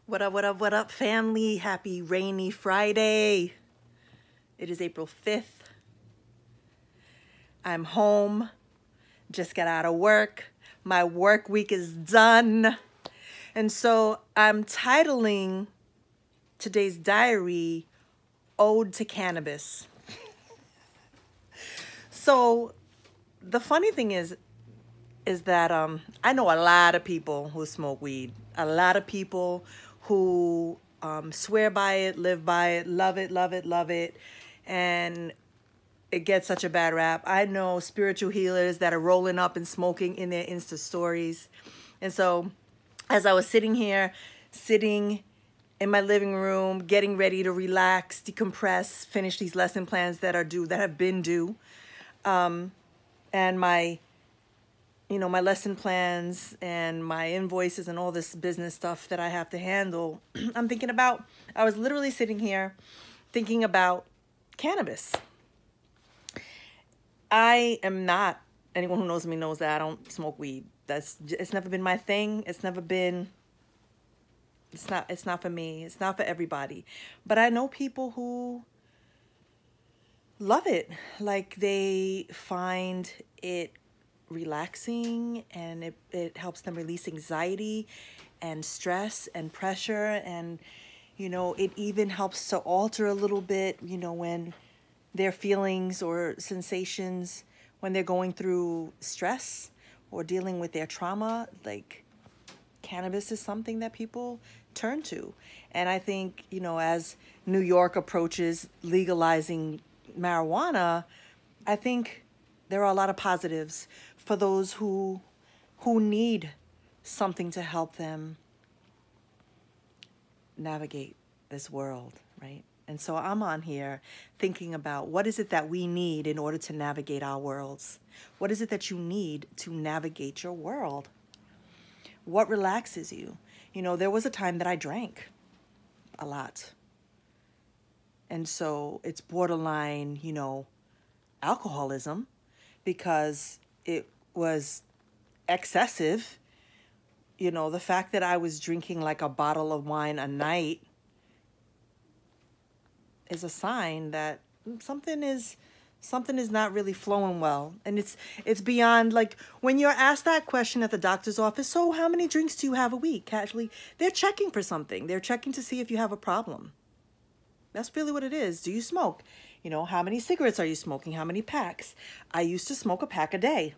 What up, what up, what up, family? Happy rainy Friday. It is April 5th. I'm home. Just got out of work. My work week is done. And so I'm titling today's diary, Ode to Cannabis. So the funny thing is that I know a lot of people who smoke weed. A lot of people who swear by it, live by it, love it, love it, love it. And it gets such a bad rap. I know spiritual healers that are rolling up and smoking in their Insta stories. And so as I was sitting in my living room, getting ready to relax, decompress, finish these lesson plans that have been due, and my lesson plans and my invoices and all this business stuff that I have to handle, I was literally sitting here thinking about cannabis. I am not, anyone who knows me knows that I don't smoke weed. It's never been my thing. It's not for me. It's not for everybody. But I know people who love it. Like, they find it relaxing, and it helps them release anxiety and stress and pressure, and it even helps to alter a little bit when their feelings or sensations when they're going through stress or dealing with their trauma. Like, cannabis is something that people turn to. And I think as New York approaches legalizing marijuana, I think there are a lot of positives for those who need something to help them navigate this world, right? And so I'm on here thinking about, what is it that we need in order to navigate our worlds? What is it that you need to navigate your world? What relaxes you? There was a time that I drank a lot. And so it's borderline, alcoholism, because it was excessive. The fact that I was drinking like a bottle of wine a night is a sign that something is not really flowing well. And it's beyond, like, when you're asked that question at the doctor's office, so how many drinks do you have a week? Casually, they're checking for something. They're checking to see if you have a problem. That's really what it is. Do you smoke? How many cigarettes are you smoking? How many packs? I used to smoke a pack a day.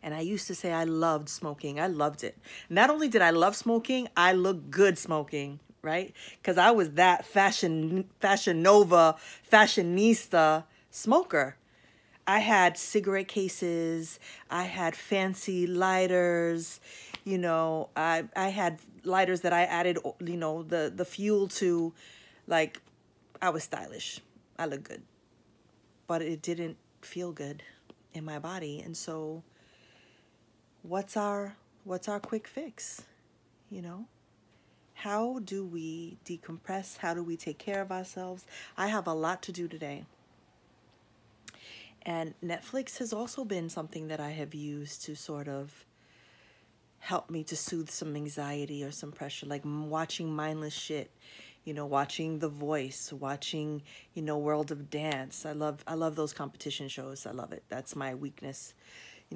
And I used to say I loved smoking. I loved it. Not only did I love smoking, I looked good smoking, right? Because I was that fashionista smoker. I had cigarette cases. I had fancy lighters. I had lighters that I added, the fuel to. Like, I was stylish. I looked good. But it didn't feel good in my body. And so what's our quick fix? How do we decompress? How do we take care of ourselves? I have a lot to do today. And Netflix has also been something that I have used to sort of help me to soothe some anxiety or some pressure, like watching mindless shit, watching The Voice, watching, World of Dance. I love those competition shows. I love it. That's my weakness.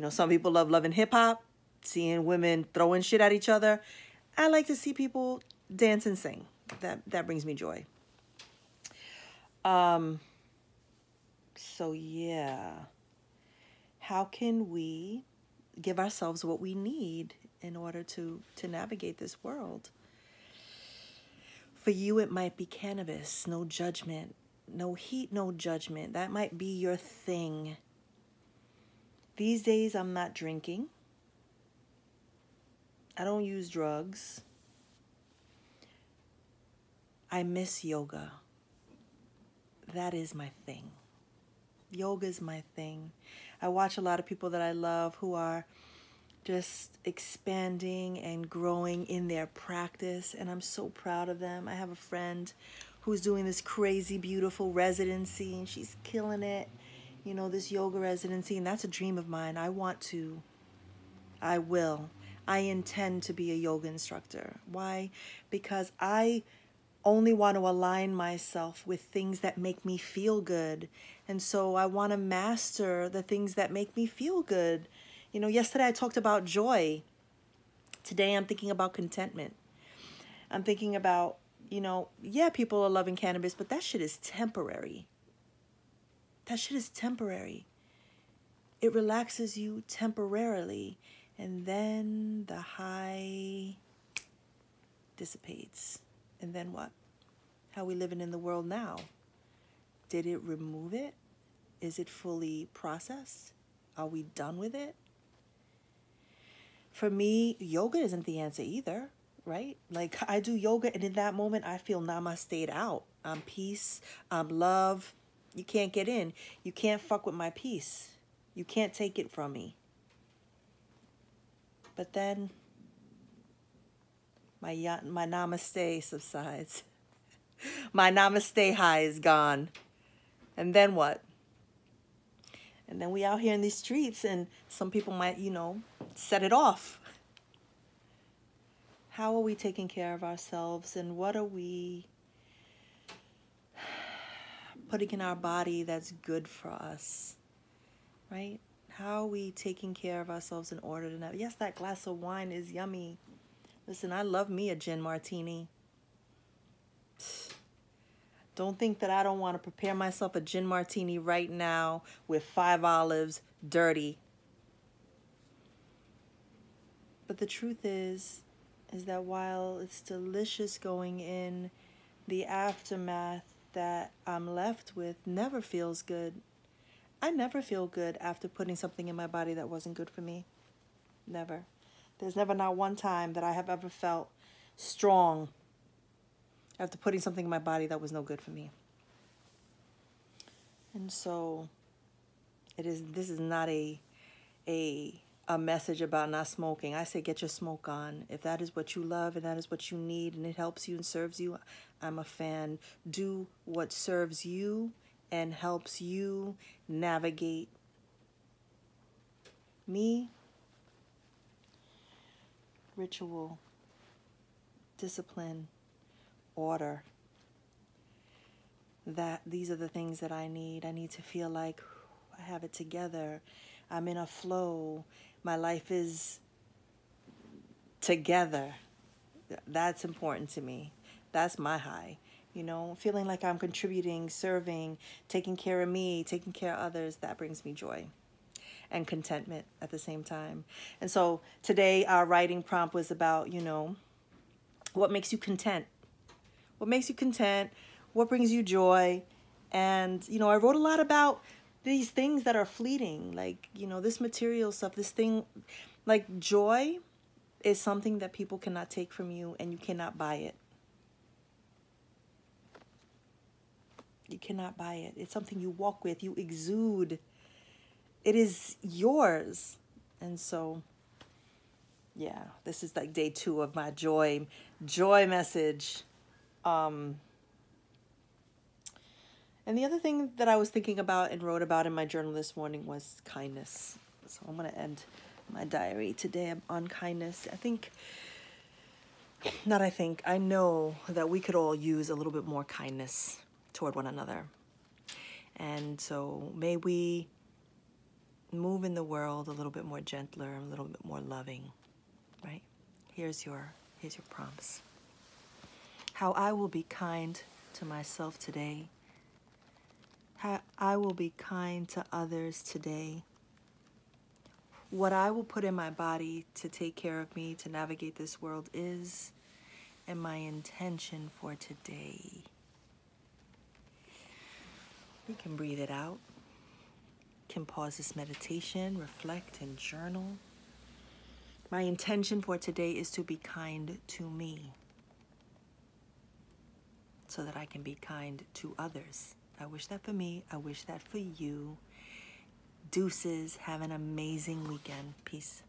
Some people loving hip hop, seeing women throwing shit at each other. I like to see people dance and sing. That brings me joy. So yeah, how can we give ourselves what we need in order to navigate this world? For you, it might be cannabis. No judgment, no heat, no judgment. That might be your thing. These days, I'm not drinking. I don't use drugs. I miss yoga. That is my thing. Yoga is my thing. I watch a lot of people that I love who are just expanding and growing in their practice, and I'm so proud of them. I have a friend who's doing this crazy, beautiful residency, and she's killing it. This yoga residency, and that's a dream of mine. I will I intend to be a yoga instructor. Why? Because I only want to align myself with things that make me feel good. And so I want to master the things that make me feel good. You know, yesterday I talked about joy. Today I'm thinking about contentment. I'm thinking about, you know, yeah, people are loving cannabis, but that shit is temporary. That shit is temporary. It relaxes you temporarily, and then the high dissipates. And then what? How we living in the world now? Did it remove it? Is it fully processed? Are we done with it? For me, yoga isn't the answer either, right? Like, I do yoga, and in that moment, I feel namaste'd out. I'm peace, I'm love. You can't get in. You can't fuck with my peace. You can't take it from me. But then my namaste subsides. My namaste high is gone. And then what? And then we out here in these streets, and some people might, you know, set it off. How are we taking care of ourselves, and what are we putting in our body that's good for us, right? How are we taking care of ourselves in order to not... Yes, that glass of wine is yummy. Listen, I love me a gin martini. Don't think that I don't want to prepare myself a gin martini right now with 5 olives, dirty. But the truth is that while it's delicious going in, the aftermath that I'm left with never feels good. I never feel good after putting something in my body that wasn't good for me. Never. There's never not one time that I have ever felt strong after putting something in my body that was no good for me. And so this is not a message about not smoking. I say get your smoke on. If that is what you love and that is what you need and it helps you and serves you, I'm a fan. Do what serves you and helps you navigate. Me, ritual, discipline, order. These are the things that I need. I need to feel like I have it together. I'm in a flow. My life is together. That's important to me. That's my high. You know, feeling like I'm contributing, serving, taking care of me, taking care of others, that brings me joy and contentment at the same time. And so today our writing prompt was about, you know, what makes you content? What makes you content? What brings you joy? And, you know, I wrote a lot about these things that are fleeting, like, you know, this material stuff, this thing, like joy is something that people cannot take from you, and you cannot buy it. You cannot buy it. It's something you walk with, you exude. It is yours. And so, yeah, this is like day 2 of my joy message. And the other thing that I was thinking about and wrote about in my journal this morning was kindness. So I'm going to end my diary today on kindness. I know that we could all use a little bit more kindness toward one another. And so may we move in the world a little bit more gentler, a little bit more loving, right? Here's your prompts. How I will be kind to myself today. How I will be kind to others today. What I will put in my body to take care of me, to navigate this world is, and my intention for today. We can breathe it out. Can pause this meditation, reflect, and journal. My intention for today is to be kind to me, so that I can be kind to others. I wish that for me. I wish that for you. Deuces. Have an amazing weekend. Peace.